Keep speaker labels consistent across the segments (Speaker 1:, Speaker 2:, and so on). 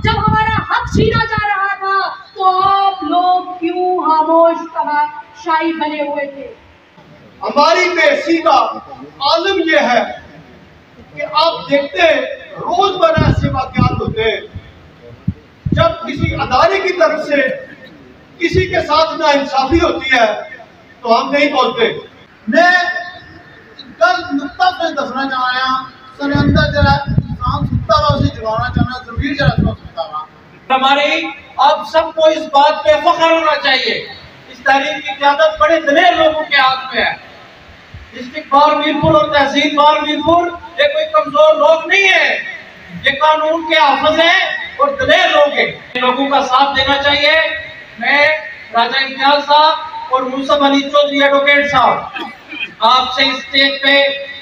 Speaker 1: जब हमारा हक छीना जा रहा था तो आप लोग क्यों खामोश शाही बने हुए थे?
Speaker 2: हमारी बेइज्जती का आलम यह है कि आप देखते हैं रोजमर्रा ऐसे वाकयात होते हैं जब किसी अदारे की तरफ से किसी के साथ नाइंसाफी होती है तो हम नहीं बोलते।
Speaker 3: मैं कल नुक्ता पे दसना चाह रहा सने अंदर जरा इंसान सुनता हुआ उसे जगाना चाहना जमीर जरा सुनता हुआ।
Speaker 4: हमारी अब सबको इस बात पे फख्र होना चाहिए, इस तहरीक की क़यादत बड़े दिलेर लोगों के हाथ में है। डिस्ट्रिक्ट बार मीरपुर और तहसील बार मीरपुर ये कोई कमजोर लोग नहीं है, ये कानून के हाफिज हैं और दिलेर लोग हैं। लोगों का साथ देना चाहिए। मैं राजा इम्तियाज साहब और मुसब अली चौधरी एडवोकेट साहब आपसे इस स्टेज पे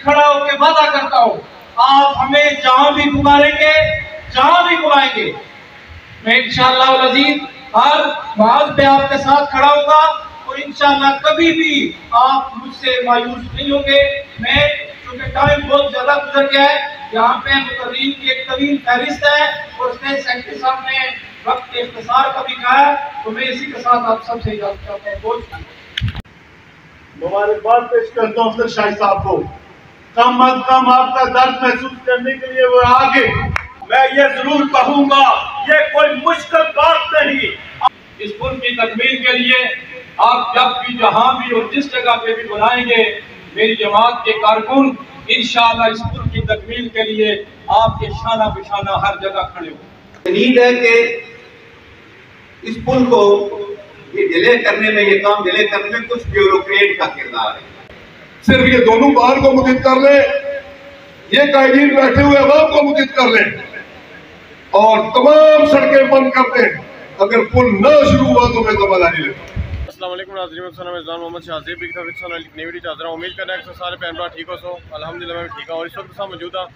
Speaker 4: खड़ा होकर वादा करता हूँ, आप हमें जहां भी पुकारेंगे, जहां भी बुलाएंगे, मैं इंशाअल्लाह अज़ीज़ हर बात पे आपके साथ खड़ा होगा और इंशाअल्लाह कभी भी आप मुझसे मायूस नहीं होंगे। मैं क्योंकि टाइम बहुत ज्यादा गुजर गया है, यहाँ पे मुकर्रीन की एक तवील फहरिस्त है और स्टेट सेक्रेटरी साहब ने वक्त के इख्तिसार का भी कहा है, तो मैं इसी के साथ आप सबसे इजाजत चाहता हूँ। बहुत
Speaker 2: मुबारकबाद पेश करता हूँ अफसर शाही साहब को, कम अज कम आपका दर्द महसूस करने के लिए वो आगे। मैं ये जरूर कहूंगा, ये कोई मुश्किल बात नहीं।
Speaker 4: इस पुल की तकमील के लिए आप जब भी जहां भी और जिस जगह पे भी बुलाएंगे, मेरी जमात के कारकुन इंशाअल्लाह इस पुल की तकमील के लिए आपके शाना बिशाना हर जगह खड़े होंगे।
Speaker 5: उम्मीद है कि इस पुल को ये डिले करने में, ये काम डिले करने में कुछ ब्यूरोक्रेट का किरदार है।
Speaker 2: सिर्फ ये दोनों बार को मुद्दत कर ले, ये कायदीन बैठे हुए अवाम को मुद्दत कर ले और तमाम सड़कें बंद कर दे। अगर पुल न शुरू हुआ तो मैं जिम्मेदारी लेता हूँ।
Speaker 6: अस्सलाम वालेकुम नाज़रीन, मोहम्मद शाहज़ेब की तरफ से नई वीडियो चाहता हूँ। उम्मीद करना है कि सारे भैन भरा ठीक हो सो। अल्हम्दुलिल्लाह मैं ठीक हूँ और इस वक्त साथ मौजूद हाँ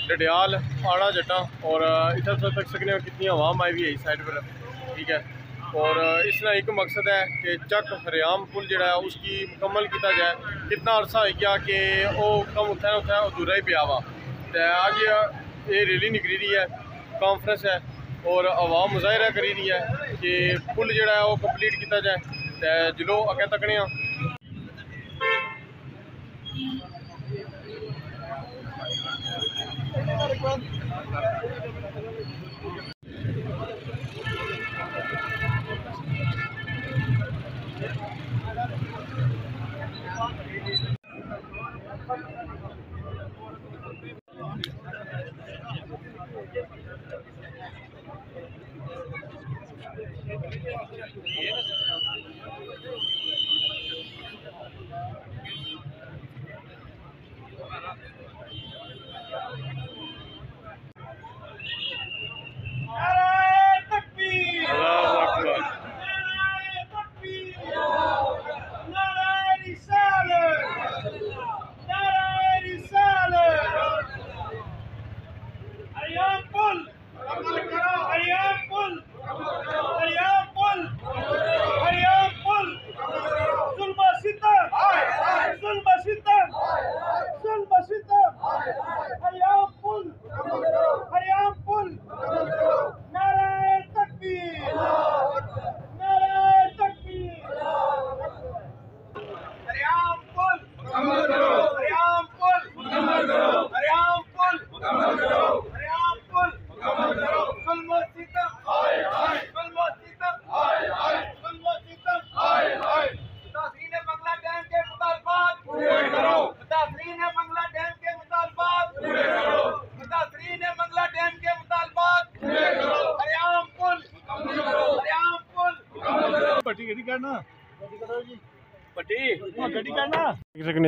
Speaker 6: डडियाल आड़ा जट्टा और इधर तक सकने कितनी आवाम आई हुई है इस साइड पर, ठीक है। और इसका एक मकसद है कि चक हरियाम पुल जो है उसकी मुकम्मल किया जाए। कितना अरसा हो गया कि वो कम उत्थे अधूरा ही पिया वा, तो अज ये रैली निकली रही है, कॉन्फ्रेंस है और आवाम मुजाहरा करी रही है कि पुल जो है वो कंप्लीट किया जाए। तो चलो अगे तकने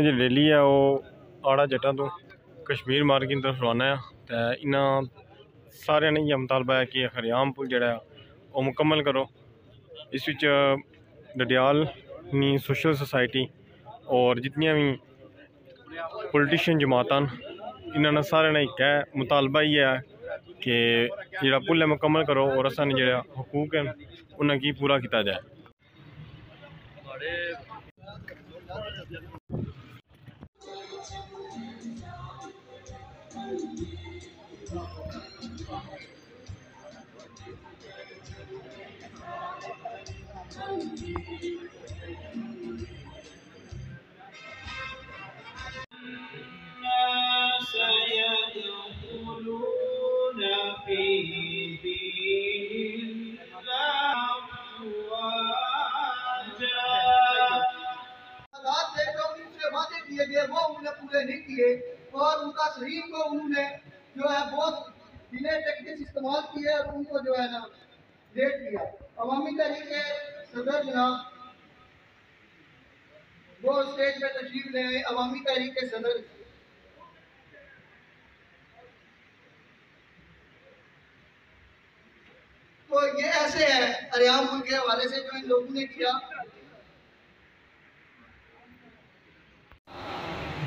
Speaker 6: जी रैली है वो आड़ा जट्टा तो कश्मीर मार्ग की तरफ रवाना है। तो इन्होंने सारे ने यह मुतालबा है कि हरियाम पुल जोड़ा वो मुकम्मल करो। इस डडियाल सोशल सोसाइटी और जितनियां भी पोलिटिशियन जमातां इन्होंने सारे ने एक है मुतालबा ही है कि जोड़ा पुल है मुकम्मल करो और असां जो हकूक हैं उन्हें पूरा किया जाए।
Speaker 3: किए और उनका शरीर को उन्होंने जो है बहुत डिले टेक्निक्स इस्तेमाल किए और उनको जो है ना लेट किया। अवामी तहरीक के सदर जनाब वो स्टेज पे तशरीफ ले आए। अवामी तहरीक के सदर तो ये ऐसे है अरियाम मुल्क के हवाले से जो इन लोगों ने किया।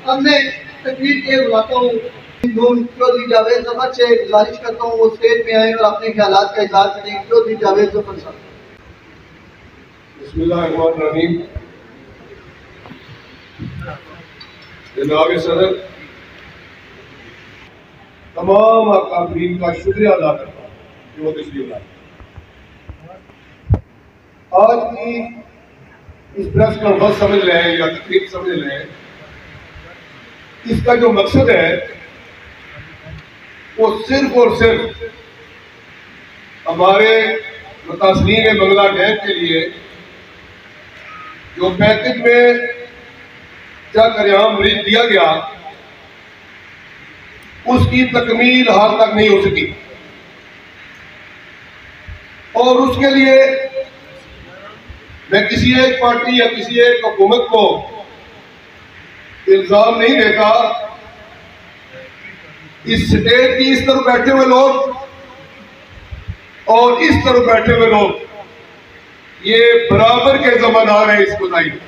Speaker 3: अब मैं तकरीर के बुलाता हूँ चौधरी जावेद जफर से, गुजारिश करता हूँ वो स्टेज पे आए और अपने ख्यालात का इजहार करें। चौधरी जावेद जफर साहब।
Speaker 7: बिस्मिल्लाहिर्रहमानिर्रहीम। जनाब सदर, तमाम अकाबरीन का शुक्रिया अदा करता हूँ जो तशरीफ लाए। आज की इस प्रेस कॉन्फ्रेंस समझ रहे हैं या तकरीब समझ रहे हैं, इसका जो मकसद है वो सिर्फ और सिर्फ हमारे मुतासरीन बांग्लादेश के लिए जो पैकेज में मरीज दिया गया उसकी तकमील हाल तक नहीं हो सकी और उसके लिए मैं किसी एक पार्टी या किसी एक हुकूमत को इल्जाम नहीं देता। इस स्टेज की इस तरफ बैठे हुए लोग और इस तरफ बैठे हुए लोग ये बराबर के ज़िम्मेदार हैं इस खुदाई में।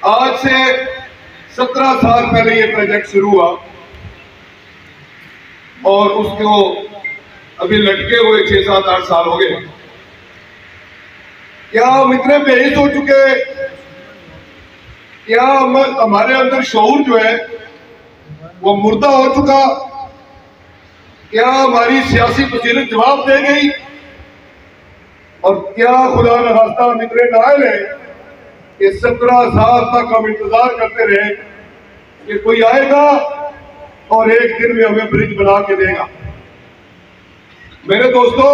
Speaker 7: आज से 17 साल पहले ये प्रोजेक्ट शुरू हुआ और उसको अभी लटके हुए 6-7-8 साल हो गए। क्या हम इतने बेहिस हो चुके, क्या हमारे अंदर शऊर जो है वो मुर्दा हो चुका, क्या हमारी सियासी बसीरत जवाब दे गई और क्या खुदा न खास्ता हम इतने नायल हैं कि 17 साल तक हम इंतजार करते रहे कि कोई आएगा और एक दिन में हमें ब्रिज बना के देगा। मेरे दोस्तों,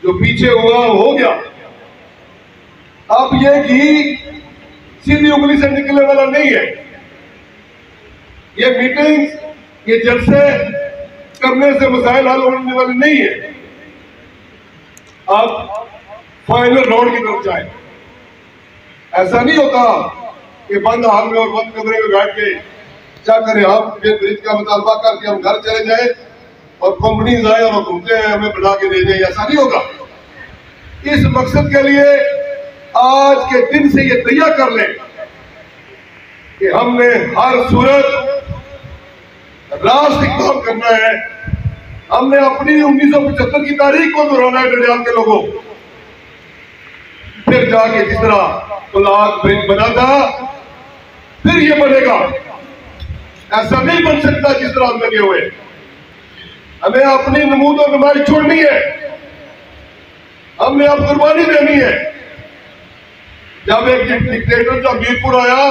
Speaker 7: जो पीछे हुआ हो गया। अब ये घी सीधी उंगली से निकलने वाला नहीं है। ये मीटिंग, ये जलसे करने से मसाइल हल होने वाले नहीं है। अब फाइनल राउंड की तरफ जाए। ऐसा नहीं होता कि बंद हाल में और बंद कमरे में बैठ के क्या करें हम ब्रिज का मुतालबा करके हम घर चले जाए और कंपनीज आए और घूमते हैं हमें बना के दे जाए। ऐसा नहीं होगा। इस मकसद के लिए आज के दिन से ये तैयार कर लें कि हमने हर सूरत राष्ट्र इकदाम करना है। हमने अपनी 1975 की तारीख को दोहराना है डडियाल के लोगों। फिर जाके जिस तरह पुलाद ब्रिज बना था फिर ये बनेगा। ऐसा नहीं बन सकता जिस तरह हम लगे हुए। हमें अपनी नमूद और नुमाइश छोड़नी है। हमने अब कुर्बानी देनी है। जब एक डिक्टेटर जब मीरपुर आया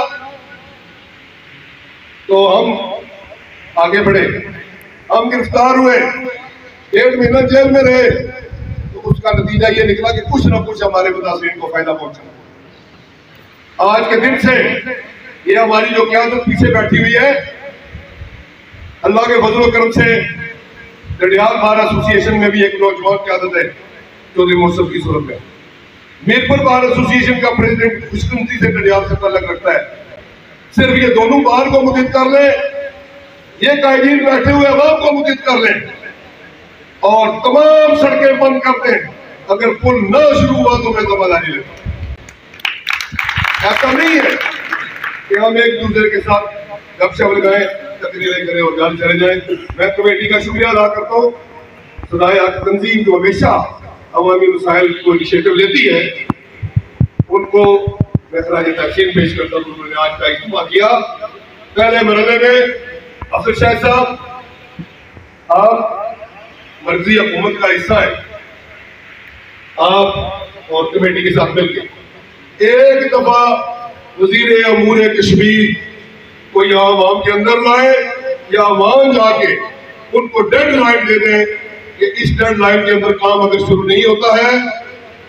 Speaker 7: तो हम आगे बढ़े, हम गिरफ्तार हुए, 1.5 महीना जेल में रहे। तो उसका नतीजा ये निकला कि कुछ ना कुछ हमारे मुतासरीन को फायदा पहुंचा। आज के दिन से ये हमारी जो क़यादत पीछे बैठी हुई है, अल्लाह के फजल करम से डडियाल बार एसोसिएशन में भी एक नौजवान क़यादत है चौधरी मोहसिन की सूरत में। मीरपुर बार एसोसिएशन का प्रेसिडेंट खुशकिस्मती से डडियाल से ताल्लुक रखता है। सिर्फ ये दोनों बार को मुद्दत कर ले, ये कायदीन बैठे हुए अवाम को मुद्दत कर ले और तमाम सड़कें बंद कर दें। अगर पुल न शुरू हुआ तो मैं जिम्मेदारी लेता हूं। ऐसा नहीं है कि हम एक दूसरे के साथ गपशप लगाएं, तकरीरें करें और घर चले जाएं। मैं कमेटी का शुक्रिया अदा करता हूँ। सदाए हक तंजीम जो हमेशा अवामी मसाइल को इनिशिएटिव लेती है, उनको मैं खराज तहसीन पेश करता हूँ। उन्होंने आज का इज्तिमा किया। पहले मरहले में अफसर शाह साहब, आप मर्जी हुकूमत का हिस्सा है। आप और कमेटी के साथ मिलकर एक दफा वजीर अमूर कश्मीर को यहाँ अवाम के अंदर लाए या वहां जाके उनको डेड लाइन दे दें कि इस डेड लाइन के अंदर काम अगर शुरू नहीं होता है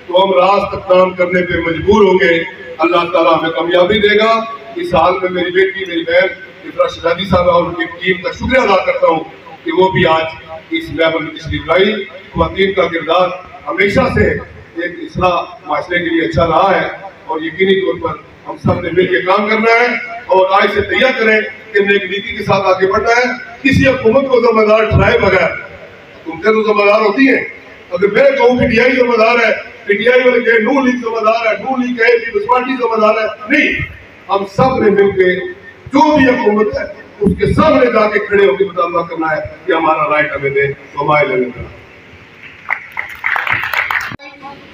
Speaker 7: तो हम रात तक काम करने पे मजबूर होंगे। अल्लाह ताला हमें कामयाबी देगा। इस हाल में मेरी बेटी, मेरी बहन इफ्रा शहजादी साहब और उनकी टीम का शुक्रिया अदा करता हूँ कि वो भी आज इस लेवल में तशरीफ लाई। ख्वातीन का किरदार हमेशा से एक इस्लाह माशरे के लिए अच्छा रहा है और यकीनी तौर पर हम सब ने मिलकर काम करना है और आज से तैयार करें कि हमने एक नीति के साथ आगे बढ़ना है। किसी हुकूमत को जिम्मेदार ठहराए बगैर, हुकूमतें तो जिम्मेदार होती है, अगर मैं कहूँ पीटीआई जिम्मेदार है, पीटीआई वाले कहे नून लीग जिम्मेदार है, नून लीग कहे पीपल्स पार्टी जिम्मेदार है, नहीं, हम सब ने मिलकर जो भी हुकूमत है उसके सामने जाके खड़े होकर मुतालबा करना है कि हमारा राइट हमें दे, तो हमारे लेवल का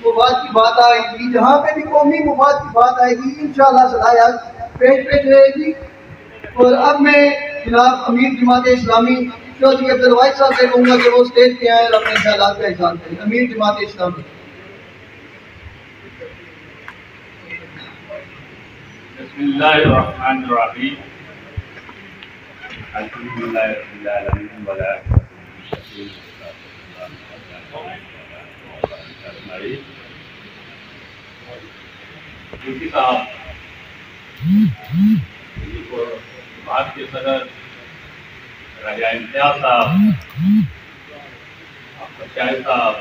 Speaker 3: मुफाद की बात आएगी, जहाँ पे भी कौमी मुफाद की बात आएगी इंशाअल्लाह सदाया पेश पेश रहेगी। और अब मैं जनाब अमीर जमात इस्लामी चौधरी अब्दुल वाहिद साहब से कहूँगा कि वो स्टेज पे आए और अपने ख्यालात का इज़हार करें। अमीर जमात इस्लामी।
Speaker 8: बिस्मिल्लाहिर्रहमानिर्रहीम। अल्हम्दुलिल्लाहि रब्बिल आलमीन वला साहब बात के सदर राजा इम्तियाज साहब, आपका शाहिद साहब,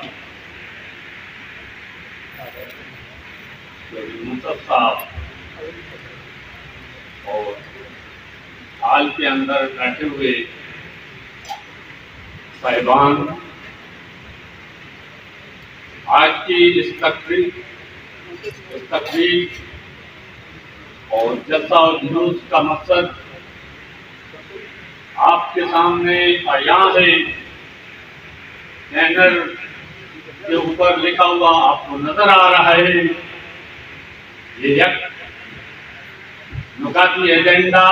Speaker 8: मुसफ साहब और हाल के अंदर बैठे हुए साहिबान, आज की इस तकरीर और जलसा और जुलूस का मकसद आपके सामने आया है। बैनर के ऊपर लिखा हुआ आपको नजर आ रहा है, ये एक नुकाती एजेंडा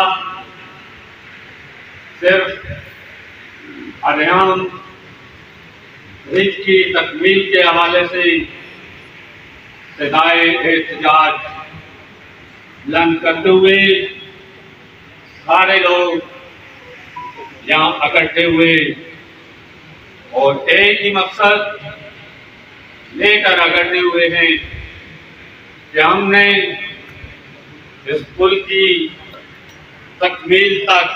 Speaker 8: सिर्फ अरियान ब्रिज की तकमील के हवाले से सदाए एहतजाज बुलंद करते हुए सारे लोग यहाँ इकट्ठे हुए और एक ही मकसद लेकर इकट्ठे हुए हैं कि हमने इस पुल की तकमील तक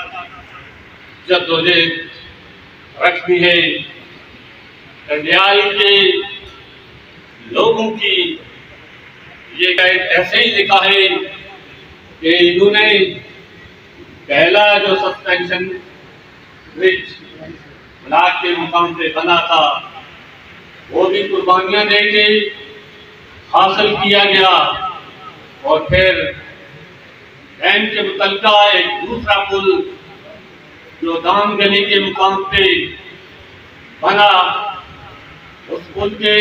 Speaker 8: जद्दोजहद रखनी है। कंडियाल के लोगों की ये ऐसे ही लिखा है कि इन्होंने पहला जो सस्पेंशन ब्रिज ब्लॉक के मुकाम पे बना था वो भी कुर्बानियां देके हासिल किया गया और फिर डैम के मुतलका एक दूसरा पुल जो दान गली के मुकाम पे बना, उस पुल के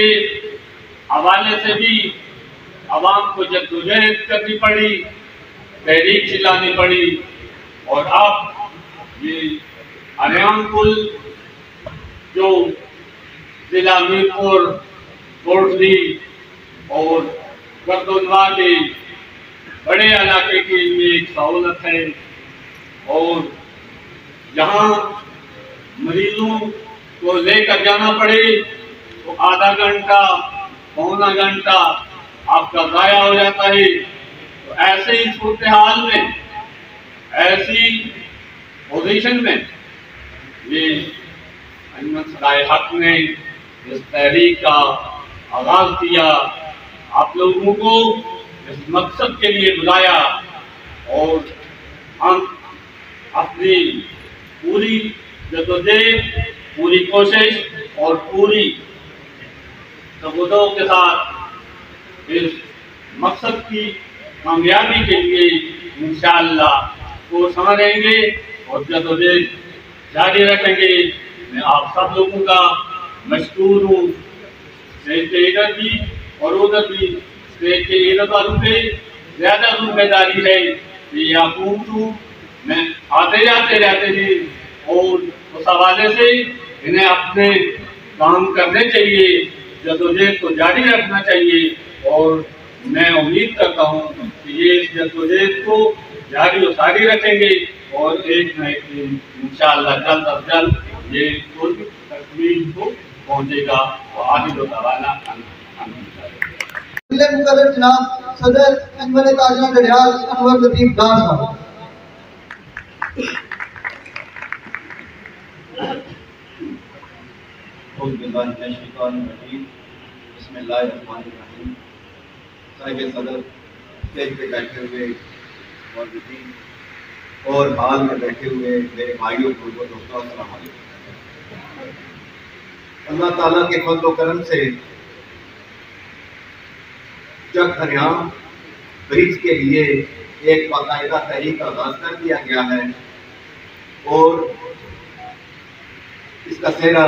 Speaker 8: हवाले से भी आवाम को जद्दोजहद करनी पड़ी, तहरीक चिल्लानी पड़ी और अब ये अरियान पुल जो जिला मीरपुर, कोटली और गर्दनवा के बड़े इलाके के लिए एक सहूलत है और जहाँ मरीजों को लेकर जाना पड़े तो आधा घंटा पौना घंटा आपका ज़ाया हो जाता है। तो ऐसे ही सूरत हाल में, ऐसी पोजीशन में ये अहमद सदाए हक ने इस तहरीक का आगाज किया, आप लोगों को इस मकसद के लिए बुलाया और हम अपनी पूरी जद्दोजहद, पूरी कोशिश और पूरी तवज्जो के साथ इस मकसद की कामयाबी के लिए इंशाअल्लाह कोशिश रहेंगे और जद्दोजहद जारी रखेंगे। मैं आप सब लोगों का मशकूर हूँ। स्टेज के इधर भी और उधर भी, स्टेज के इधर वालों पे ज्यादा जिम्मेदारी है कि यहाँ पूछूँ, मैं आते जाते रहते थे और उस हवाले से इन्हें अपने काम करने चाहिए, जद्दोजहद को जारी रखना चाहिए और मैं उम्मीद करता हूँ कि ये इस जद्दोजहद को जारी और सारी रखेंगे और एक न एक दिन इंशाअल्लाह जल्द अज जल्द ये पुल तकमील को पहुँचेगा और आगे जो दवाना
Speaker 3: मुकर्रर जनाब सदर अंजुमन ताजरान डडियाल अनवर लतीफ डार साहब।
Speaker 5: साहिब सदर स्टेज पे बैठे हुए और हाल में बैठे हुए मेरे भाइयों बुजुर्गों दोस्तों, अस्सलाम वालेकुम। अल्लाह ताला के फज़ल व करम से जग हरियाणा ब्रिज के लिए एक बाकायदा तहरीक का आगाज कर दिया गया है और इसका सेहरा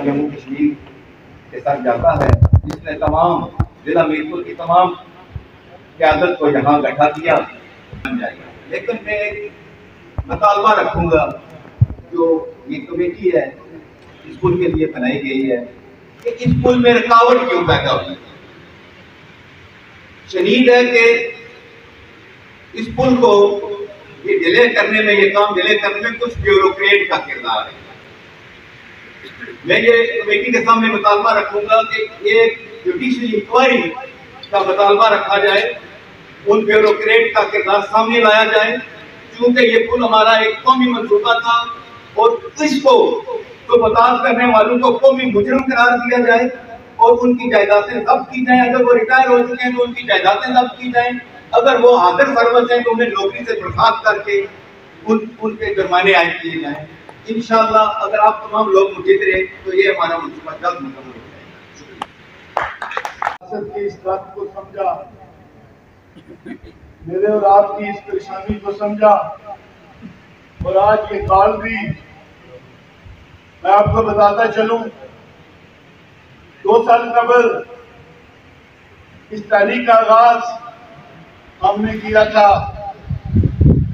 Speaker 5: जम्मू कश्मीर के साथ जाता है, जिसने तमाम जिला मीरपुर की तमाम क़यादत को यहाँ बैठा दिया बन जाएगा। लेकिन मैं एक मुतालबा रखूँगा, जो ये कमेटी है इस पुल के लिए बनाई गई है, कि इस पुल में रुकावट क्यों पैदा हुई। शनीद है कि इस पुल को ये डिले करने में, ये काम डिले करने में कुछ ब्यूरोक्रेट का किरदार है। मैं ये कमेटी के सामने मुतालबा रखूंगा कि एक जुडिशियल इंक्वायरी का मुतालबा रखा जाए, उन ब्यूरोक्रेट का किरदार सामने लाया जाए, क्योंकि ये पुल हमारा एक कौमी मंसूबा था और इसको तो बर्दाश्त करने वालों को कौमी मुजरिम करार दिया जाए और उनकी जायदादें जब्त की जाए। अगर वो रिटायर हो चुके हैं तो उनकी जायदादें जब्त की जाएं, अगर वो हाजिर सर्विस हैं तो उन्हें नौकरी से बर्खास्त करके उनके जुर्माने आयद किए जाएं। इंशाअल्लाह अगर आप तमाम लोग मुझे रहे तो ये हमारा मंसूबा जल्द मुकम्मल हो जाएगा।
Speaker 7: की इस बात को समझा, मेरे और आपकी इस परेशानी को समझा और आज ये कॉल भी मैं आपको बताता चलूं, 2 साल कबल इस तारीख का आगाज हमने किया था,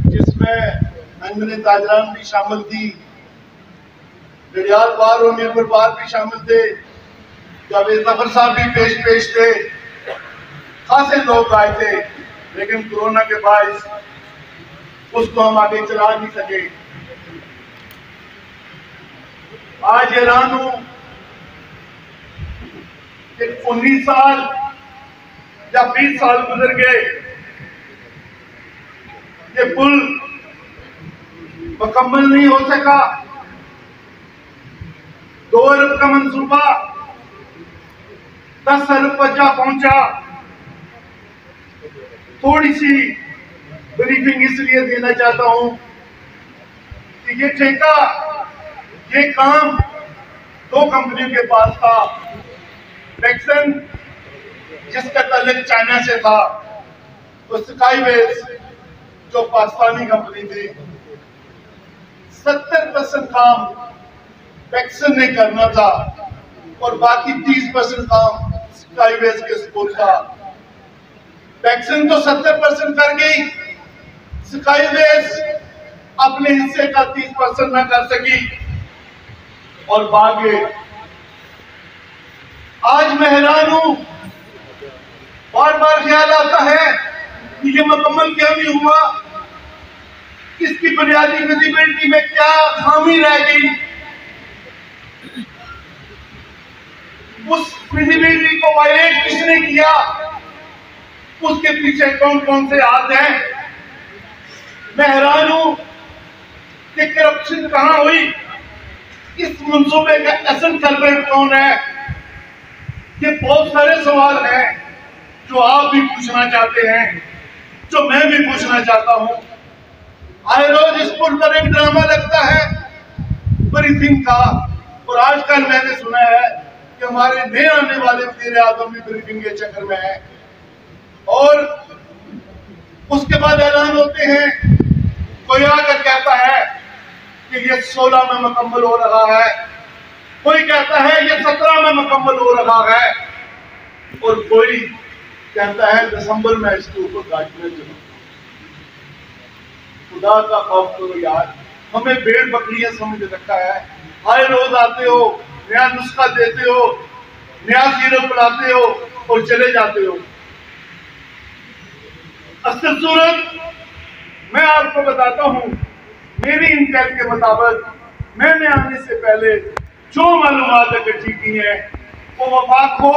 Speaker 7: जिसमें अंजुमन ताजरान भी शामिल थी, डडियाल बार और मीरपुर बार भी शामिल थे, जावेद जफर साहब भी पेश थे, खासे लोग आए थे, लेकिन कोरोना के बायस उसको हम आगे चला नहीं सके। आज हैरान हूं कि 19 साल या 20 साल गुजर गए, ये पुल मुकम्मल नहीं हो सका। 2 अरब का मंसूबा 10 अरब पर जा पहुंचा। थोड़ी सी ब्रीफिंग इसलिए देना चाहता हूं कि ये ठेका, ये काम 2 कंपनियों के पास था। पैक्सन जिसका ताल्लुक चाइना से था, और स्काईवेज जो पाकिस्तानी कंपनी थी। 70% काम पैक्सन ने करना था और बाकी 30% काम स्काईवेज के स्कूल था। पैक्सन तो 70% कर गई, स्काईवेज अपने हिस्से का 30% न कर सकी और भागे। आज मैं हैरान हूं, बार बार ख्याल आता है कि ये मुकम्मल क्यों नहीं हुआ, इसकी बुनियादी विजिबिलिटी में क्या खामी रह गई, उस विजिबिलिटी को वायलेट किसने किया, उसके पीछे कौन कौन से हाथ हैं। मैं हैरान हूं कि करप्शन कहां हुई, इस मंसूबे का असल कल्प्रेट कौन है। ये बहुत सारे सवाल हैं जो आप भी पूछना चाहते हैं, जो मैं भी पूछना चाहता हूं। आए रोज इस पुल पर एक ड्रामा लगता है ब्रीफिंग का, और आजकल मैंने सुना है कि हमारे नए आने वाले वज़ीर आज़म भी ब्रीफिंग के चक्कर में है, और उसके बाद ऐलान होते हैं, कोई आकर कहता है कि ये 16 में मुकम्मल हो रहा है, कोई कहता है ये 17 में मुकम्मल हो रहा है, और कोई कहता है दिसंबर में इसके ऊपर गाड़ियां चलो। खुदा का खौफ करो यार, हमें भेड़ बकरियां समझ रखा है। हर रोज आते हो, नया नुस्खा देते हो, नया सीरप पिलाते हो और चले जाते हो। असल सूरत मैं आपको बताता हूं, मेरी इंटेल के मुताबिक मैंने आने से पहले जो मालूमात इकट्ठी की है वो वफाक हो,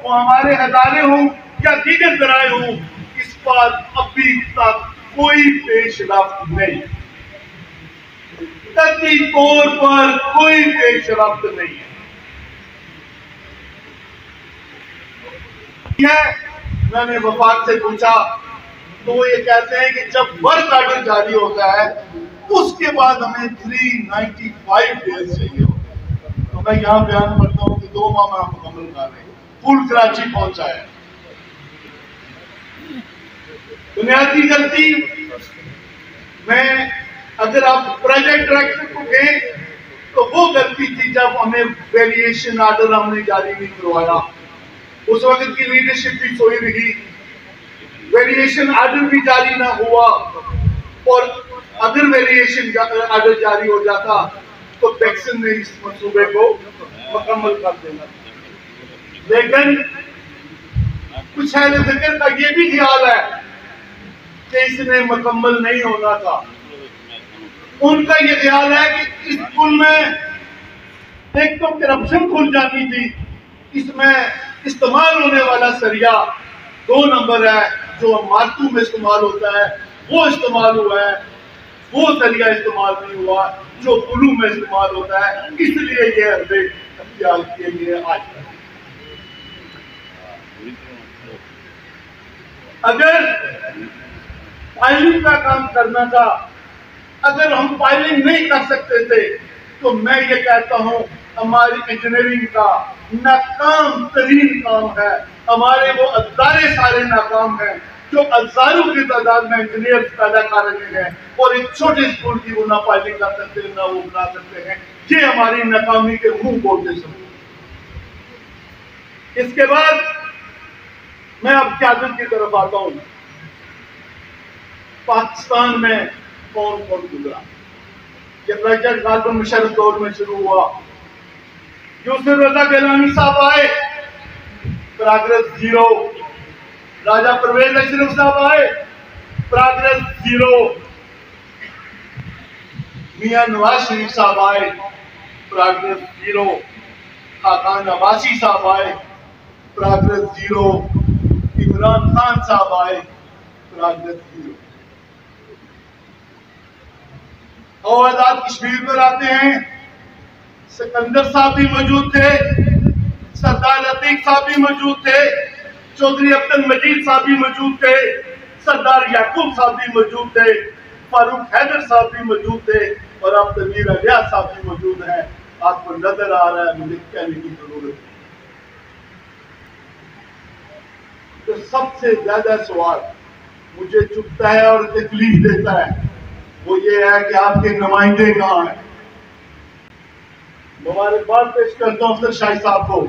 Speaker 7: वो हमारे हजारे हों या दीगर जराए हों, इस पर अभी तक कोई पेशरफ्त नहीं, कतई तौर पर कोई पेशरफ्त नहीं है। मैंने वफाक से पूछा तो वो ये कहते हैं कि जब वर्क ऑर्डर जारी होता है उसके बाद हमें 395 डेज चाहिए होता है। तो मैं यहाँ बयान करता हूँ कि 2 माह में हम मुकम्मल कर रहे हैं, फुल कराची पहुंचा है। बुनियादी गलती में अगर आप प्रोजेक्ट डायरेक्टर को गए तो वो गलती थी जब हमें वेरिएशन ऑर्डर हमने जारी नहीं करवाया। उस वक्त की लीडरशिप भी सोई रही, वेरिएशन ऑर्डर भी जारी ना हुआ, और अगर वेरिएशन ऑर्डर जारी हो जाता तो पैक्सन ने इस मंसूबे को मुकम्मल कर देना। लेकिन कुछ अहले ज़िक्र का ये भी ख्याल है कि इसने मुकम्मल नहीं होना था। उनका ये ख्याल है कि इस पुल में एक तो करप्शन खुल जाती थी, इसमें इस्तेमाल होने वाला सरिया 2 नंबर है, जो मारतू में इस्तेमाल होता है वो इस्तेमाल हुआ है, वो सरिया इस्तेमाल नहीं हुआ जो पुलू में इस्तेमाल होता है, इसलिए ये हरबे अख्तियार किए गए। आज अगर फाइलिंग का काम करना था, अगर हम फाइलिंग नहीं कर सकते थे तो मैं ये कहता हूं हमारी इंजीनियरिंग का नाकाम तरीन काम है। हमारे वो अदारे सारे नाकाम हैं जो हजारों की तादाद में इंजीनियर पैदा कर रहे हैं, और एक छोटे स्कूल की वो ना फाइलिंग कर सकते हैं ना वो बना सकते हैं। ये हमारी नाकामी के मुंह बोलते समझ। इसके बाद मैं अब क़यादत की तरफ आता हूं। पाकिस्तान में कौन कौन गुजरा? ये प्रेसिडेंट गालिब मुशर्रफ दौर में शुरू हुआ। यूसुफ रजा गिलानी साहब आए, प्रोग्रेस 0। राजा परवेज अशरफ साहब आए, प्रोग्रेस 0। मियां नवाज शरीफ साहब आए, प्रोग्रेस 0। खाकान अब्बासी साहब आए, प्रोग्रेस 0। इमरान खान साहब आए, प्रोग्रेस 0। और आजाद कश्मीर पर आते हैं, सिकंदर साहब भी मौजूद थे, सरदार अतीक साहब भी मौजूद थे, चौधरी अब्दुल मजीद साहब भी मौजूद थे, सरदार याकूब साहब भी मौजूद थे, फारूक हैदर साहब भी मौजूद थे, और अब तमीर अलिया साहब भी मौजूद हैं। आपको नजर आ रहा है, मुझे कहने की जरूरत है। तो सबसे ज्यादा सवाल मुझे चुभता है और तकलीफ देता है वो ये है कि आपके नुमाइंदे कहाँ हैं। मुबारकबाद पेश करता हूं अफसर शाही साहब को,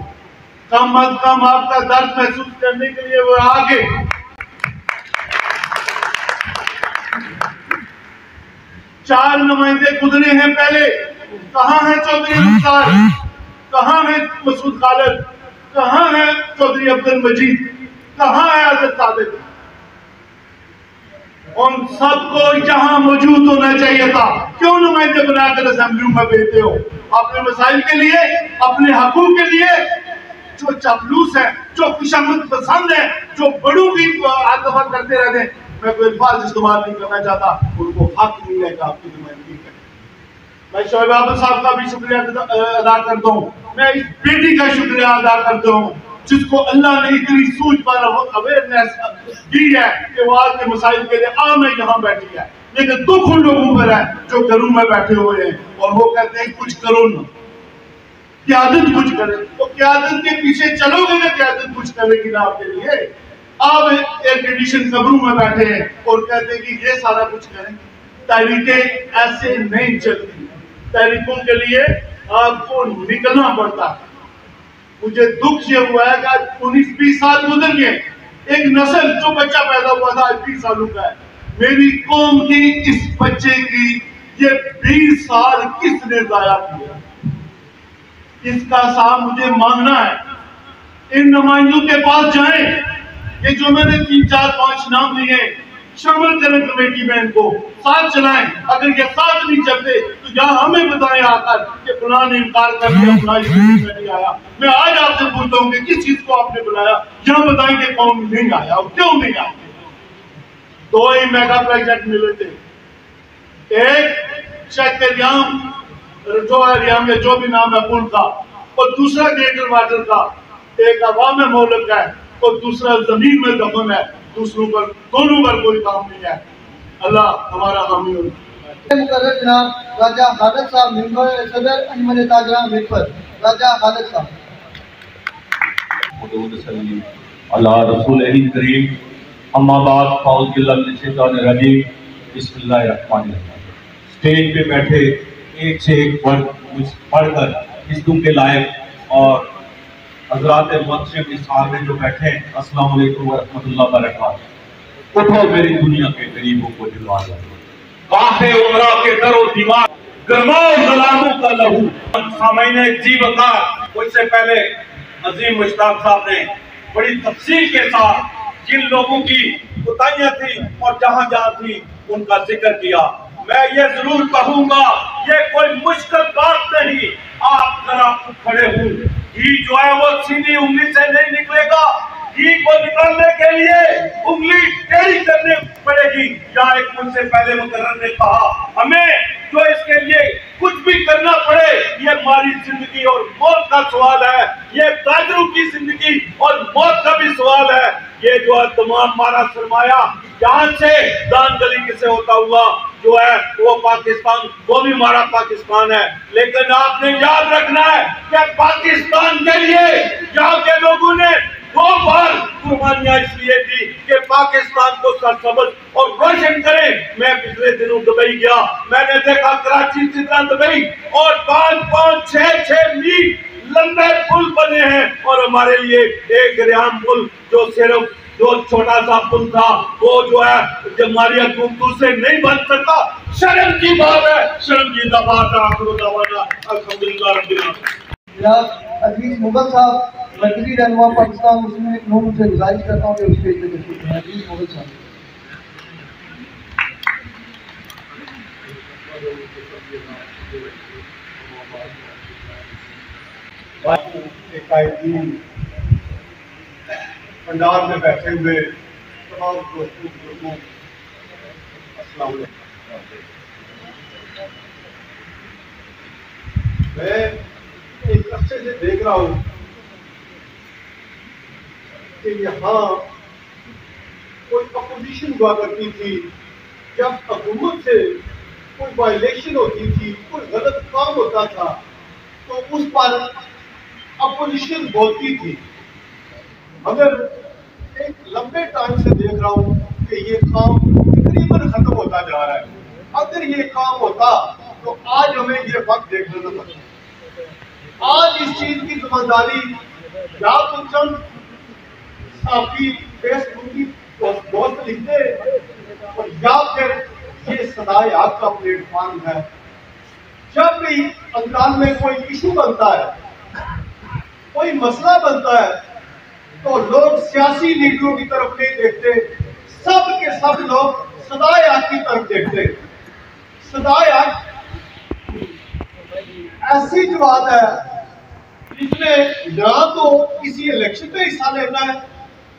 Speaker 7: कम अज कम आपका दर्द महसूस करने के लिए वो आगे। चार नुमाइंदे गुजरे हैं पहले, कहाँ है चौधरी मुख्तार, कहाँ है मसूद खालिद, कहाँ है चौधरी अब्दुल मजीद, कहाँ है आज़ाद सादिक? उन सबको यहाँ मौजूद होना चाहिए था। क्यों नुमाइंदे बनाकर असेंबली में भेजते हो? अपने मसाइल के लिए, अपने हकूक के लिए। जो चापलूस है, जो खुशामद पसंद है, जो बड़ों की आतफा करते रहते हैं, मैं कोई अल्फाज इस्तेमाल नहीं करना चाहता, उनको हक नहीं है कि आपकी नुमाइंदगी करें। मैं शोएब अहमद साहब का भी शुक्रिया अदा करता हूँ, मैं इस बेटी का शुक्रिया अदा करता हूँ जिसको अल्लाह ने इतनी सूझ पर अवेयरनेस दी है कि वो आज के मसाइल के लिए में यहाँ बैठी है। लेकिन दुख उन लोगों पर है जो घरों में बैठे हुए हैं और वो कहते हैं कुछ करो ना, क़यादत कुछ करे। तो क़यादत के पीछे चलोगे ना, क़यादत कुछ करेगी ना आपके लिए। आप एयर कंडीशन कमरों में बैठे हैं और कहते हैं कि ये सारा कुछ करें। तहरीकें ऐसे नहीं चलती, तहरीकों के लिए आपको निकलना पड़ता है। मुझे दुख ये हुआ है कि आज 19-20 साल गुजर गए, एक नस्ल जो बच्चा पैदा हुआ था आज 20 सालों का है। मेरी कौम की इस बच्चे की ये 20 साल किसने जाया किया? इसका साथ मुझे मांगना है। इन नुमाइंदों के पास जाएं, ये जो मैंने 3, 4, 5 नाम लिए, शामिल करें कमेटी में, इनको साथ चलाएं। अगर ये साथ नहीं चलते तो यहाँ हमें बताएं आकर कि फलां ने इनकार कर दिया, फलां में नहीं आया। मैं आज आपसे पूछता हूँ कि किस चीज को आपने बुलाया, यहाँ बताएं कि कौन नहीं आया और क्यों नहीं आया। 2 ही मेगा प्रोजेक्ट मिले थे, एक चैतरियाम में जो भी नाम है पुल का, और दूसरा ग्रेटर वाटर का। एक अवाम मोहल्क है और दूसरा जमीन में दफन है, दूसरों पर दोनों पर कोई काम नहीं है। अल्लाह हमारा हामी हो।
Speaker 3: मुकर्रर जनाब राजा खालिद साहब मेंबर सदर अंजुमन ताजरा मेंबर राजा खालिद साहब।
Speaker 8: अल्लाह रसूल करीम अम्मा बाद फाउज बिल्लाह मिनश शैतानिर रजीम बिस्मिल्लाहिर्रहमानिर्रहीम। स्टेज पे बैठे एक से एक वर्ड पढ़कर इस दुम के लायक और हजरात मकसद इस हाल में जो बैठे हैं, अस्सलाम वालेकुम व रहमतुल्लाहि व बरकातहू। उठो मेरी दुनिया के गरीबों को दिलवा दो, काहे उमरा के दरो दिमाग गरमाओ सलामों का लहू। सामईन जीवकार, उससे पहले अजीम मुश्ताक साहब ने बड़ी तफसील के साथ जिन लोगों की कोताहियां थी और जहां जहां थी उनका जिक्र किया। मैं ये जरूर कहूंगा, ये कोई मुश्किल बात नहीं। आप जरा खड़े हो, घी जो है वो सीधी उंगली से नहीं निकलेगा। घी को निकालने के लिए उंगली टेढ़ी करनी पड़ेगी। या एक मुझसे पहले मुकर्रर ने कहा, हमें जो इसके लिए कुछ भी करना पड़े, ये हमारी जिंदगी और मौत का सवाल है। ये ताजरों की जिंदगी और मौत का भी सवाल है। ये जो है तमाम हमारा सरमाया यहाँ से दान गली से होता हुआ जो है वो पाकिस्तान, वो भी हमारा पाकिस्तान है। लेकिन आपने याद रखना है कि पाकिस्तान के लिए यहाँ के लोगों ने 2 बार कुर्बानियां इसलिए दी कि पाकिस्तान को सरसब्ज और रोशन करें। मैं पिछले दिनों दुबई गया, मैंने देखा कराची से दुबई और 5-5, 6-6 मील लंबे पुल बने हैं। और हमारे लिए एक रियाम पुल जो सिर्फ जो छोटा सा पुल था, वो जो है हमारी हुकूमतों से नहीं बन सका। शर्म की बात है, शर्म की बात है। अल्हम्दुलिल्लाह रब्बिल आलमीन।
Speaker 3: जनाब अजीज मुगल साहब मरकजी रहनुमा पाकिस्तान मुस्लिम लीग नून से गुजारिश करता हूँ कि उस स्टेज पे तशरीफ लाएं। अजीज मुगल साहब।
Speaker 2: पंडाल में बैठे हुए तमाम दोस्तों बुजुर्गों, अस्सलाम वालेकुम। मैं एक अच्छे से देख रहा हूँ कि यहाँ कोई अपोजिशन हुआ करती थी। जब हुकूमत से कोई वायलेशन होती थी, कोई गलत काम होता था, तो उस पर अपोजिशन बोलती थी। मगर एक लंबे टाइम से देख रहा हूँ कि ये काम तकरीबन खत्म होता जा रहा है। अगर ये काम होता तो आज हमें ये वक्त देखने को मिलता। आज इस चीज की जिम्मेदारी या तो चंद आपकी फेसबुक की दोस्त लिखते और या फिर ये सदाए आपका प्लेटफॉर्म है। जब भी अंदाज में कोई इशू बनता है, कोई मसला बनता है, तो लोग सियासी लीडरों की तरफ नहीं देखते, सब के सब लोग सदाए आग की तरफ देखते। सदाए आग ऐसी जो बात है जिसमें ना तो किसी इलेक्शन में हिस्सा लेना है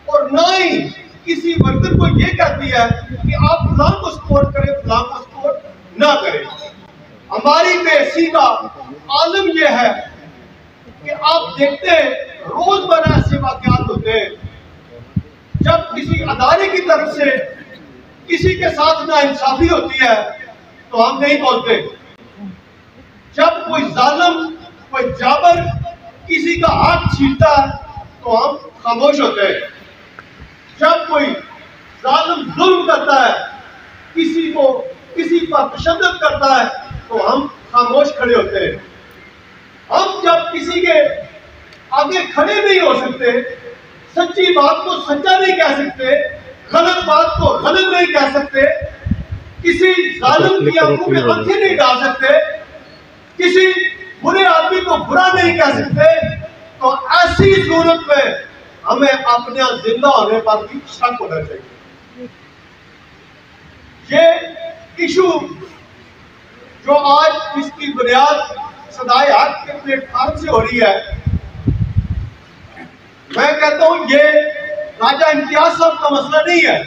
Speaker 2: और ना ही किसी वर्कर को ये कहती है कि आप फलां को सपोर्ट करें, फलां को सपोर्ट ना करें। हमारी बेसी का आलम यह है कि आप देखते हैं रोजमर्रा ऐसे वाकयात होते हैं जब किसी अदारे की तरफ से किसी के साथ नाइंसाफी होती है तो हम नहीं बोलते। जब कोई जालिम, कोई जाबर किसी का हाथ छीनता है तो हम खामोश होते हैं। जब कोई जालिम जुल्म करता है, किसी को किसी पर तशद्दुद करता है तो हम खामोश खड़े होते हैं। हम जब किसी के आगे खड़े नहीं हो सकते, सच्ची बात को सच्चा नहीं कह सकते, गलत बात को गलत नहीं कह सकते, किसी जालिम की आंखों में आंखें नहीं डाल सकते, किसी बुरे आदमी को बुरा नहीं कह सकते, तो ऐसी सूरत में हमें अपने जिंदा होने पर भी शक होना चाहिए। ये इशू जो आज इसकी बुनियाद सदाए हक के प्लेटफॉर्म से हो रही है, मैं कहता हूं ये राजा इम्तियाज साहब का मसला नहीं है,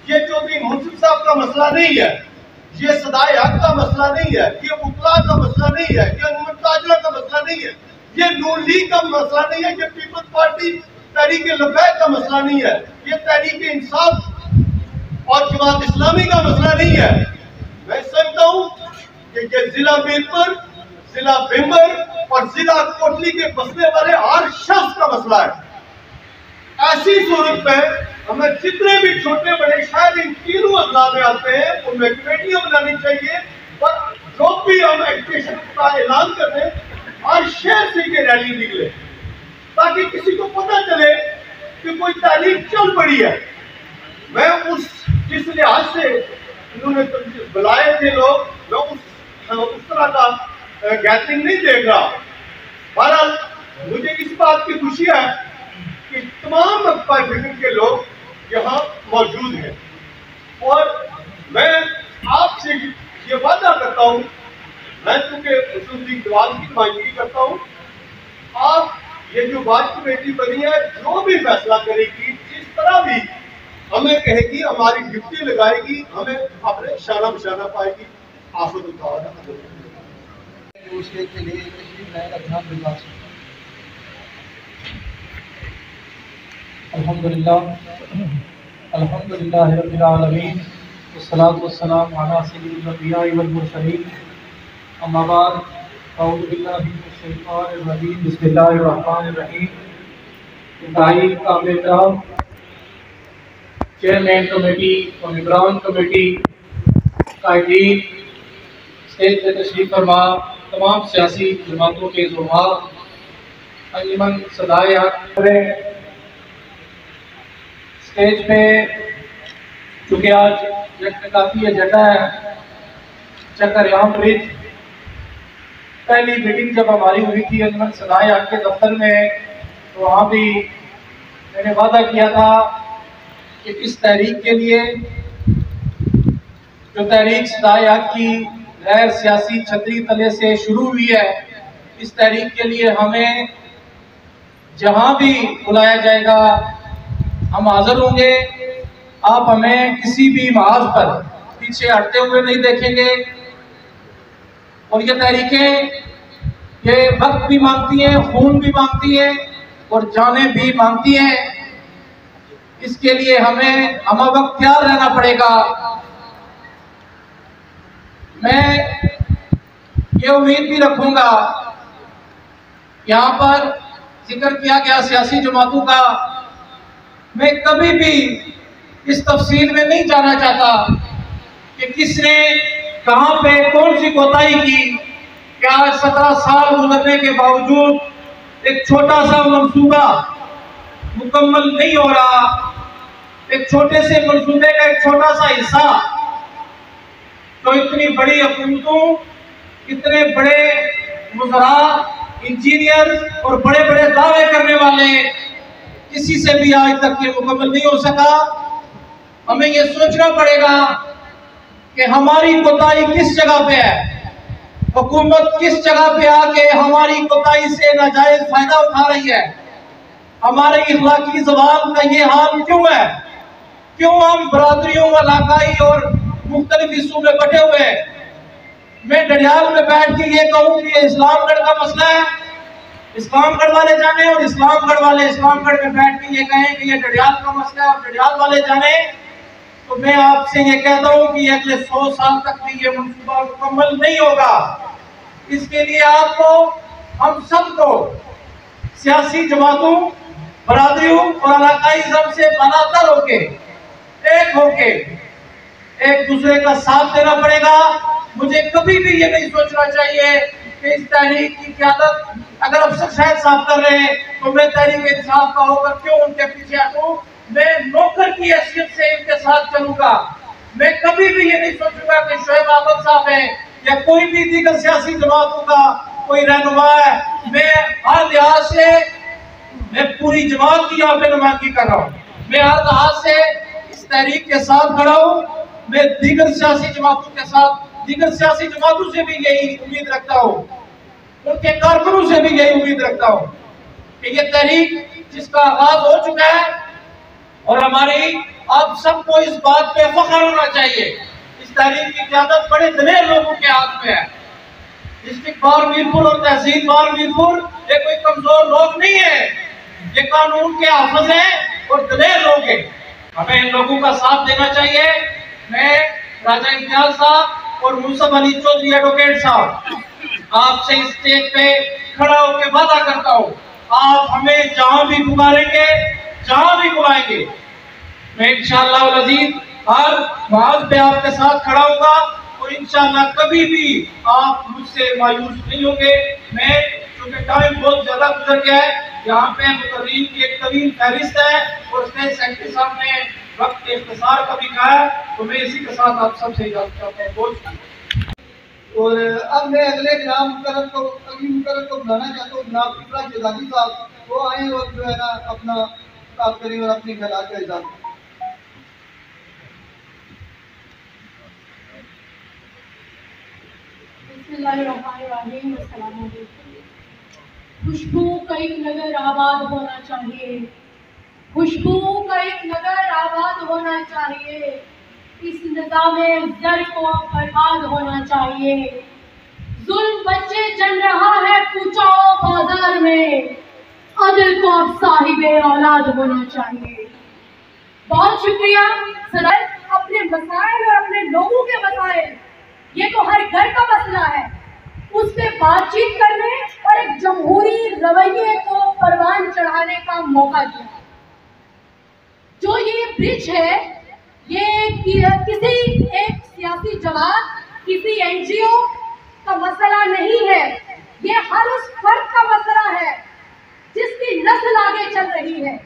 Speaker 2: ये चौधरी मुंसिफ साहब का मसला नहीं है, ये सदाए हक का मसला नहीं है, ये मुतला का मसला नहीं है, ये मुमताजला का मसला नहीं है, ये नून लीग का मसला नहीं है, ये पीपल्स पार्टी तहरीक लब्बैक का मसला नहीं है, ये तहरीक इंसाफ और जमात इस्लामी का मसला नहीं है। मैं समझता हूं कि ये जिला मीरपुर, जिला बिम्बर और जिला कोटली के बसने वाले हर शख्स का मसला है। ऐसी सूरत में हमें जितने भी छोटे बड़े शायद इन तीनों अजला में आते हैं उनमें कमेटियां बनानी चाहिए, और जो भी हम एजुकेशन का ऐलान कर दें हर शहर से ये रैली निकले, ताकि किसी को पता चले कि कोई तालीम चल पड़ी है। मैं उस जिस लिहाज से इन्होंने बुलाए थे लोग, मैं उस तरह का गैदरिंग नहीं देख रहा। बहरहाल मुझे इस बात की खुशी है कि तमाम मकबा फिक्र के लोग यहाँ मौजूद हैं, और मैं आपसे ये वादा करता हूँ, मैं चूंकि उसूली जवाब की नुमाइंदगी करता हूँ, आप ये जो बात कमेटी बनी है जो भी फैसला करेगी, जिस तरह भी हमें कहेगी, हमारी ड्यूटी लगाएगी, हमें अपने शाना बशाना पाएगी। आफत उठाओ
Speaker 3: उसके लिए अल्हम्दुलिल्लाह रब्बिल आलमीन वस्सलातु वस्सलामु अला सय्यिदिल अंबिया वल मुरसलीन, अम्मा बाद, अऊज़ु बिल्लाहि मिनश शैतानिर रजीम, बिस्मिल्लाहिर रहमानिर रहीम। इंतहाई काबिल चेयरमैन कमेटी और निगरान कमेटी, कायदीन, स्टेज पे तशरीफ फरमा, तमाम सियासी जमातों के ज़ुमा, अंजुमन सदाए हक, स्टेज पे चूँकि आज काफ़ी एजेंडा है, चक्करयाम ब्रिज पहली मीटिंग जब हमारी हुई थी अंजुमन सदाए हक के दफ्तर में, तो वहाँ भी मैंने वादा किया था कि इस तहरीक के लिए, जो तहरीक सदाए हक की गैर सियासी छतरी तले से शुरू हुई है, इस तहरीक के लिए हमें जहाँ भी बुलाया जाएगा हम हाजिर होंगे। आप हमें किसी भी महाज पर पीछे हटते हुए नहीं देखेंगे, और ये तहरीकें ये वक्त भी मांगती हैं, खून भी मांगती हैं और जानें भी मांगती हैं। इसके लिए हमें वक्त तैयार रहना पड़ेगा। मैं ये उम्मीद भी रखूंगा, यहाँ पर जिक्र किया गया सियासी जमातों का, मैं कभी भी इस तफसील में नहीं जाना चाहता कि किसने कहाँ पे कौन सी कोताही की। क्या 17 साल गुजरने के बावजूद एक छोटा सा मंसूबा मुकम्मल नहीं हो रहा, एक छोटे से मंसूबे का एक छोटा सा हिस्सा, तो इतनी बड़ी हुकूमतों, इतने बड़े मुज़रा, इंजीनियर और बड़े बड़े दावे करने वाले, किसी से भी आज तक ये मुकम्मल नहीं हो सका। हमें ये सोचना पड़ेगा कि हमारी कोताही किस जगह पे है, हुकूमत किस जगह पे आके हमारी कोताही से नाजायज फायदा उठा रही है, हमारे इखलाकी ज़वाल का ये हाल क्यों है, क्यों हम बरादरियों, इलाकाई और मुख्तलिफ हिस्सों में बटे हुए हैं। मैं डडियाल में बैठ के ये कहूँ कि ये इस्लामगढ़ का मसला है, इस्लामगढ़ वाले जाने, और इस्लामगढ़ वाले इस्लामगढ़ में बैठ के ये कहें कि ये डडियाल का मसला है और डडियाल वाले जाने, तो मैं आपसे ये कहता हूँ कि अगले 100 साल तक भी ये मंसूबा मुकम्मल नहीं होगा। इसके लिए आपको, हम सबको, सियासी जमातों, बरादरियों और इलाकाई जब से बनाकर होके, एक होके एक दूसरे का साथ देना पड़ेगा। मुझे कभी भी ये नहीं सोचना चाहिए कि इस तहरीक की क़यादत अगर अफसर शायद साहब कर रहे हैं तो मैं तहरीक इंसाफ का होकर क्यों उनके पीछे हटूं, मैं नौकर की हैसियत से इनके साथ चलूंगा। मैं कभी भी ये नहीं सोचूंगा कि शोएब अहमद साहब है या कोई भी दीगर सियासी जमातों का कोई रहनुमा है, मैं हर लिहाज से, मैं पूरी जमात की यहाँ पे नुमाइंदगी कर रहा हूँ, मैं हर लिहाज से इस तहरीक के साथ खड़ा हूँ।
Speaker 4: मैं दीगर सियासी जमातों के साथ, दीगर सियासी जमातों से भी यही उम्मीद रखता हूँ, उनके कारकुनों से भी यही उम्मीद रखता हूँ कि ये तहरीक जिसका आगाज हो चुका है और हमारी आप सबको इस बात पे फख्र होना चाहिए, इस तहरीक की क़यादत बड़े दलेर लोगों के हाथ में है। डिस्ट्रिक्ट बार मीरपुर और तहसील बार मीरपुर ये कोई कमजोर लोग नहीं है, ये कानून के हाफिज हैं और दलेर लोग हैं। हमें इन लोगों का साथ देना चाहिए। मैं राजा इम्तियाज साहब और मुसब अली चौधरी एडवोकेट साहब आपसे इस स्टेज पे खड़ा होकर वादा करता हूँ, आप हमें जहां भी पुकारेंगे, जहां भी बुलाएंगे, मैं इंशाअल्लाह वल अज़ीज़ हर बात पे आपके साथ खड़ा होगा और इंशाअल्लाह कभी भी आप मुझसे मायूस नहीं होंगे। मैं क्योंकि टाइम बहुत ज्यादा गुजर गया है, यहाँ पे मुकर्रीन की एक तवील फहरिस्त है और स्टेट सेक्रेटरी साहब ने वक्त के इख्तिसार का भी कहा है, तो मैं इसी के साथ आप सबसे इजाजत चाहता हूँ।
Speaker 3: और अब मैं अगले अगली मुकर्रर को बुलाना चाहता हूँ, जनाब इकरा शेजादी साहब, वो आए और जो है ना अपना काम करें और अपने ख्याल का इज़हार करें।
Speaker 1: बिस्मिल्लाहिर्रहमानिर्रहीम, अस्सलाम वालेकुम। खुशबू का एक नगर आबाद होना चाहिए, खुशबू का एक नगर आबाद होना चाहिए, इस निज़ामे ज़र को अब बर्बाद होना चाहिए। जुल्म बच्चे जन रहा है पूछाओ बाजार में, अदल को अब साहिबे औलाद होना चाहिए। बहुत शुक्रिया सदर। अपने मसाइल और अपने लोगों के मसाइल, ये तो हर घर का मसला है, उस पर बातचीत करने और एक जमहूरी रवैये को परवान चढ़ाने का मौका दिया। जो ये ब्रिज है, ये किसी एक सियासी जमात, किसी एनजीओ का मसला नहीं है, ये हर उस फर्द का मसला है जिसकी नस्ल आगे चल रही है।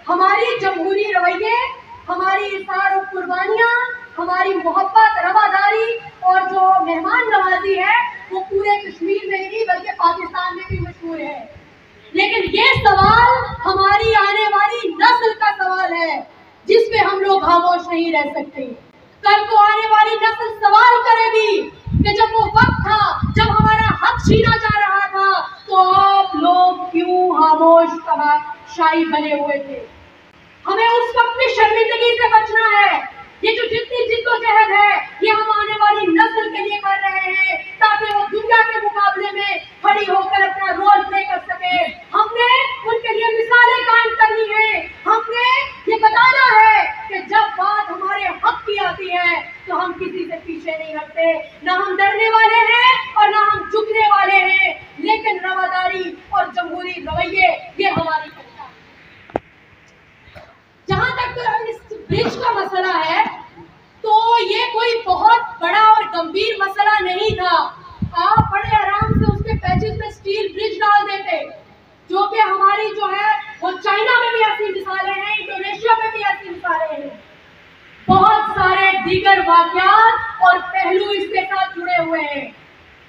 Speaker 1: हमारी जमहूरी रवैये, हमारी इसार और कुर्बानियाँ, हमारी मोहब्बत, रवादारी और जो मेहमान नवाजी है वो पूरे कश्मीर में ही नहीं बल्कि पाकिस्तान में भी मशहूर है। लेकिन ये सवाल हमारी आने वाली नस्ल का सवाल है जिस पे हम लोग खामोश नहीं रह सकते। कल को आने वाली नस्ल सवाल करेगी कि जब वो वक्त था जब हमारा हक छीना जा रहा था तो आप लोग क्यों खामोश शाही बने हुए थे। हमें उस वक्त की शर्मिंदगी से बचना है। ये जो जितनी जिद्दोजहद है ये हम आने वाली नस्ल के लिए कर रहे हैं ताकि वो दुनिया के मुकाबले में खड़ी होकर अपना रोल प्ले कर सके। हमने उनके लिए मिसालें कायम करनी है। हमने ये बताना है कि जब बात हमारे हक की आती है तो हम किसी से पीछे नहीं हटते, ना हम डरने वाले हैं और ना हम झुकने वाले हैं। लेकिन रवादारी और जमहूरी रवैये ये हमारी कला है। जहां तक इस ब्रिज का मसला है तो ये कोई बहुत बड़ा और गंभीर मसला नहीं था। आप बड़े आराम से उसके पैचेस में स्टील ब्रिज डाल देते, जो कि हमारी जो है वो चाइना में भी ऐसी मिसालें हैं, इंडोनेशिया में भी ऐसी मिसालें हैं। बहुत सारे दीगर वाक़यात और पहलू इसके साथ जुड़े हुए हैं,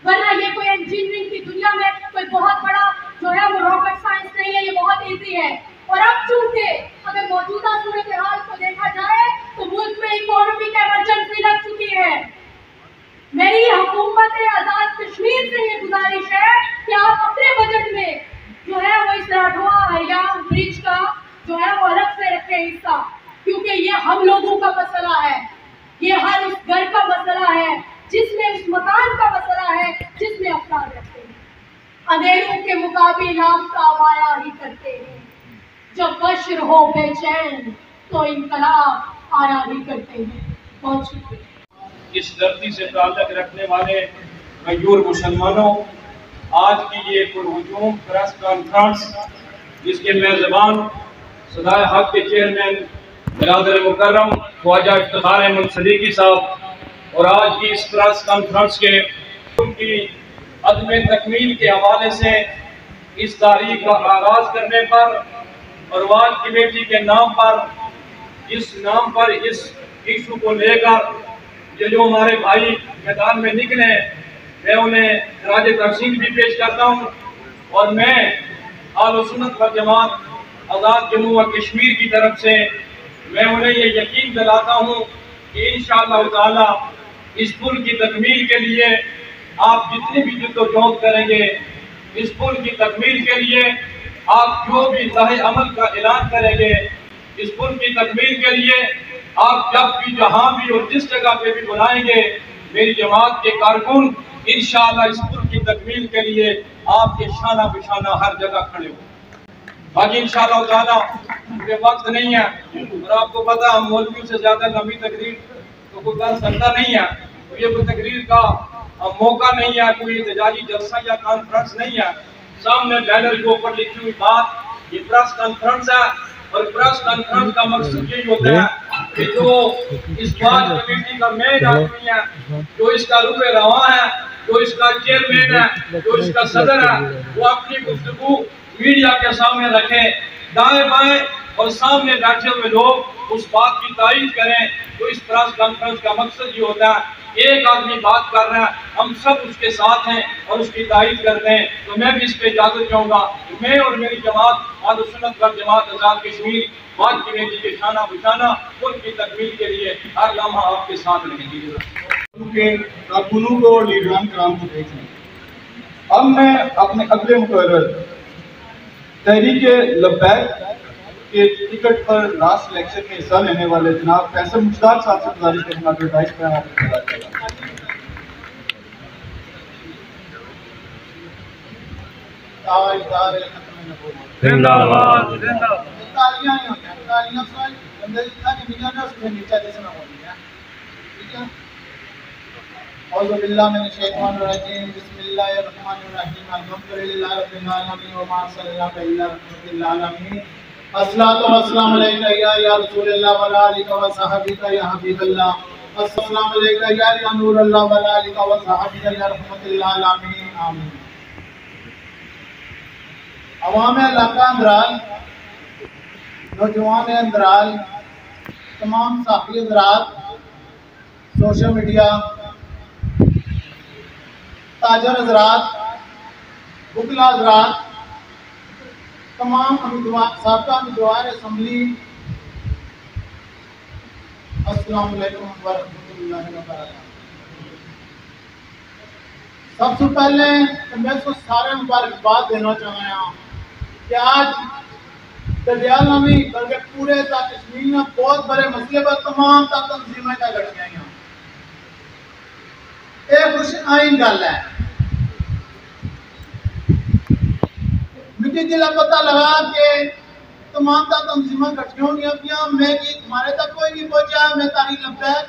Speaker 1: वरना ये कोई इंजीनियरिंग की दुनिया में कोई बहुत बड़ा जो है वो रॉकेट साइंस नहीं है, ये बहुत ईजी है। और अब चूंकि अगर मौजूदा सूरत हाल को देखा जाए तो मुल्क में इकोनॉमिक इमरजेंसी लग चुकी है। मेरी हुकूमत आजाद कश्मीर से ये गुजारिश है कि आप अपने बजट में जो है वो इस राठौर ब्रिज का जो है वो अलग से रखें हिस्सा, क्योंकि ये हम लोगों का मसला है, ये हर उस घर का मसला है जिसमें उस मकान का मसला है जिसमें अफराद रहते हैं। अंधेरों के मुकाबले आया ही करते हैं, जब बशर हो बेचैन तो इनकलाब आया ही करते हैं। बहुत शुक्रिया।
Speaker 8: इस धरती से ताल्लुक रखने वाले मयूर मुसलमानों, आज की ये पुरहुजूम प्रेस कॉन्फ्रेंस जिसके मेज़बान सदाए हक के चेयरमैन बिरादर मुकर्रम ख्वाजा इफ्तिखार अहमद सदीकी साहब और आज की इस प्रेस कॉन्फ्रेंस के उनकी अदम तकमील के हवाले से इस तारीख का आगाज करने पर और वाज कमेटी के नाम पर इस इशू को लेकर ये जो हमारे भाई मैदान में निकले, मैं उन्हें खराज तहसीन भी पेश करता हूँ। और मैं आले सुन्नत व जमात आज़ाद जम्मू व कश्मीर की तरफ से मैं उन्हें ये यकीन दिलाता हूँ
Speaker 4: कि इंशाअल्लाह ताला इस पुल की तकमील के लिए आप जितनी भी जद्दोजहद करेंगे, इस पुल की तकमील के लिए आप जो भी राह अमल का ऐलान करेंगे, इस पुल की तकमील के लिए आप जब भी जहां भी और जिस जगह पे भी बुलाएंगे, मेरी जमात के कारकुन इंशाअल्लाह इस पुल की तकमील के लिए आपके शाना बिशाना हर जगह खड़े हो। बाकी इंशाअल्लाह ताला मुझे वक्त नहीं है और आपको पता हम मौलवियों से ज्यादा लंबी तकरीर तो कोई कर सकता नहीं है, तो ये कोई तकरीर का मौका नहीं है, कोई एहतजाजी जलसा या कॉन्फ्रेंस नहीं है। सामने बैनर के ऊपर लिखी हुई बात ये प्रेस कॉन्फ्रेंस है और प्रेस कॉन्फ्रेंस का मकसद यही होता है कि जो इस बात कमेटी का मेन आदमी है, जो इसका रुपए रवा है, जो इसका चेयरमैन है, जो इसका सदर है, वो अपनी गुफ्तगू मीडिया के सामने रखे, दाएं बाएं और सामने बैठे हुए लोग उस बात की तारीफ करें। तो इस प्रेस कॉन्फ्रेंस का मकसद ये होता है, एक आदमी बात कर रहा है, हम सब उसके साथ हैं और उसकी तारीफ करते हैं। तो मैं भी इस पे इजाजत चाहूंगा कि मैं और मेरी जमात अहले सुन्नत वल जमात आजाद कश्मीर बात कमेटी के शाना बिशाना उनकी तकमील के लिए हर लम्हा आपके साथ रहेंगे।
Speaker 2: कारकुनों को और लीडरान कराम को देख लें। अब मैं अपने अगले मुकर्रर तहरीक लब्बैक के टिकट पर लास्ट इलेक्शन में हिस्सा लेने वाले जनाब फैसल मुश्ताक साहब से गुजारिश करूंगा कि वाइस प्रेसिडेंट आपको बता देगा।
Speaker 4: जिंदाबाद
Speaker 2: तालियां नहीं होती, तालियां से बंदे जितना कि निकलना उसमें नीचे दिसना होती है। ठीक है। औज़ु बिल्लाहि मिनश शैतानिर रजीम, बिस्मिल्लाहिर्रहमानिर रहीम, अल्हम्दुलिल्लाहि रब्बिल आलमीन व मा सल्लल्लाहु इल्ला रहमतिल आलमीन, अस्सलातु वस्सलामु अलैका या रसूलल्लाह व आलिका व सहबिका या हबीबल्लाह, अस्सलामु अलैका या नूरल्लाह व आलिका व सहबिका या रहमतिल आलमीन, आमीन। अवाम इलाका अंदराल, नौजवान अंदराल, तमाम साथी हज़रात, सोशल मीडिया ताजर हज़रात, बुकला हज़रात, तमाम साबका उम्मीदवार असम्बली, अस्सलामु अलैकुम व रहमतुल्लाहि व बरकातहू। सबसे पहले तो मैं इसको सारे मुबारकबाद देना चाह रहा कि आज दरियाला में बल्कि पूरे कश्मीर में बहुत बड़े मसले पर तमाम तंजीमें का लड़ गई हैं। एक खुश आइन गल है, मुझे जिला पता लगा कि तमाम तंजीमें इकट्ठियां होनी पियां, मैं कि हमारे तक कोई नहीं पहुंचा। मैं तारीख लब्बैक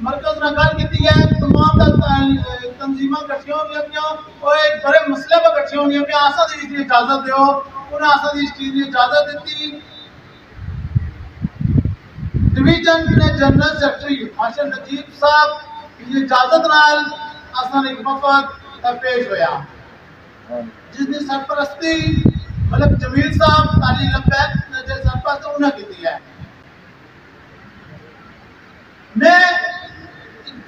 Speaker 2: मरकज ने गल की है, तमाम तंजीमें इकट्ठियां होनी पियां और एक बड़े मसले पर इकट्ठियां होनी पियां। आसा दी इसकी इजाजत दो, उन्हें आसा दी इस चीज की इजाजत दी। डिवीजन के जनरल सेक्रेटरी मास्टर नजीब साहब की इजाजत नाल असन एक वफद पेश होया, जिसकी सरपरस्ती मलिक जमील साहब तारीख लब्बैक जो सरपरस्त उन्हें की है। मैं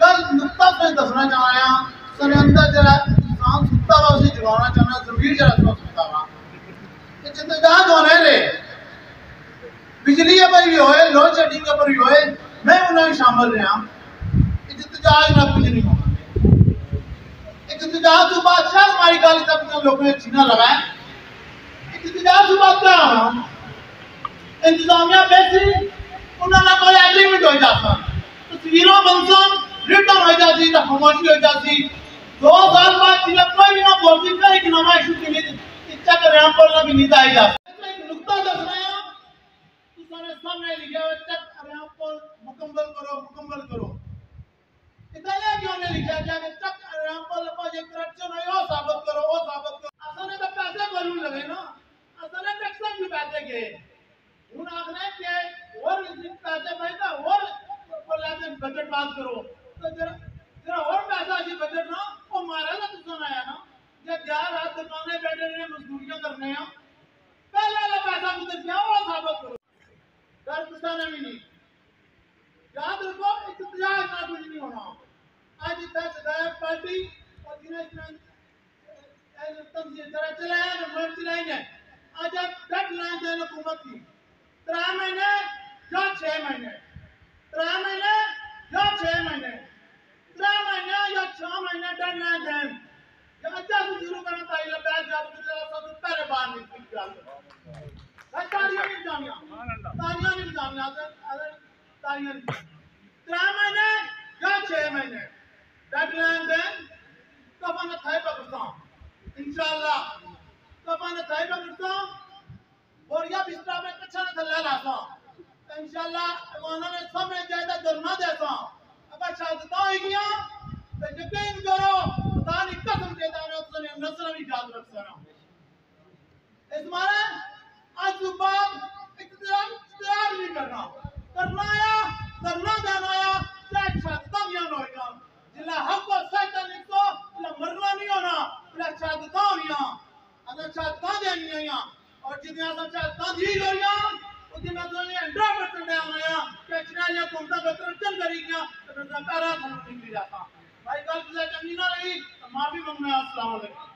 Speaker 2: गल नुकता से दसना चाह रहा, सने अंदर जरा इंसान सुता हुआ उसे जगाना चाहना, जमीर जरा सुता हुआ इंतजाज होने रे, बिजली पर भी होए, लोड शेडिंग पर भी होए, मैं उन्हें शामिल रहा। इंतजाज ना कुछ नहीं होगा। इंतजाज तो बादशाह हमारी गाली तक लोगों ने छीना लगाए। इंतजाज तो बात क्या होना, इंतजामिया बैठी उन्होंने कोई एग्रीमेंट हो जाता, तस्वीरों बनसन रिटर्न हो जाती, तो खामोशी हो जाती। 2 साल बाद जिला कोई भी ना बोलती, कहीं की नमा इशू के लिए इच्छा कर रहे हैं बोलना भी नहीं चाहिए जाता। एक नुकता दस रहे हैं, तो सारे सामने लिखा हुआ चेक अरे पर मुकम्मल करो। इतना क्यों नहीं लिखा क्या कि चेक अरे पर ये करप्शन है, वो साबित करो। असल में तो पैसे बोलूं लगे ना, असल में टैक्स भी पैसे गए। उन आखने के और पैसे पैसा और बोलाते बजट पास करो, तो जरा और पैसा जी बजट ना वो मारे ना तुम आया ना, जब 4 रात दुकानें बैठे रहे मजदूरियां करने हैं, पहले वाला पैसा मुझे क्या वो साबित करो। डर पुछाना भी नहीं, याद रखो इंतजार ना कुछ नहीं होना। आज इतना सदायक पार्टी और जिन्हें चलाया ना मर्ज चलाएंगे, आज डेडलाइन है हुकूमत की 3 महीने या 6 महीने। 3 महीने या 6 महीने 3 महीने या 6 महीने डरना दें या अच्छा शुरू करना चाहिए बैठ जा सब पहले बाहर निकल जाओ तालियां नहीं जानिया अगर तालियां 3 महीने या 6 महीने डेडलाइन दें कफन थाई पाकिस्तान इंशाल्लाह कफन थाई पाकिस्तान और या बिस्तर में कच्चा न थल्ला लासा इंशाल्लाह इमाना ने सामने जायदा दरना देसा अगर शादत होगी तो यकीन करो खुदा ने कसम देता है उसने नस्ल भी याद रख सना इस मारे आज सुबह इख्तियार नहीं करना या करना देना या चाहे शादत या न होगा जिला हक को सच्चा लिखो जिला मरना नहीं होना जिला शादत होनिया अगर शादत देनी है और जितने सब शादत दी होनिया उतने मतलब ये 100% दे आया कि चनालियां तुमदा बेहतर चल करेगी तो सरकार थानू निकल जाता भाई गलत से चंगी ना रही तो माफी मांगना अस्सलाम वालेकुम।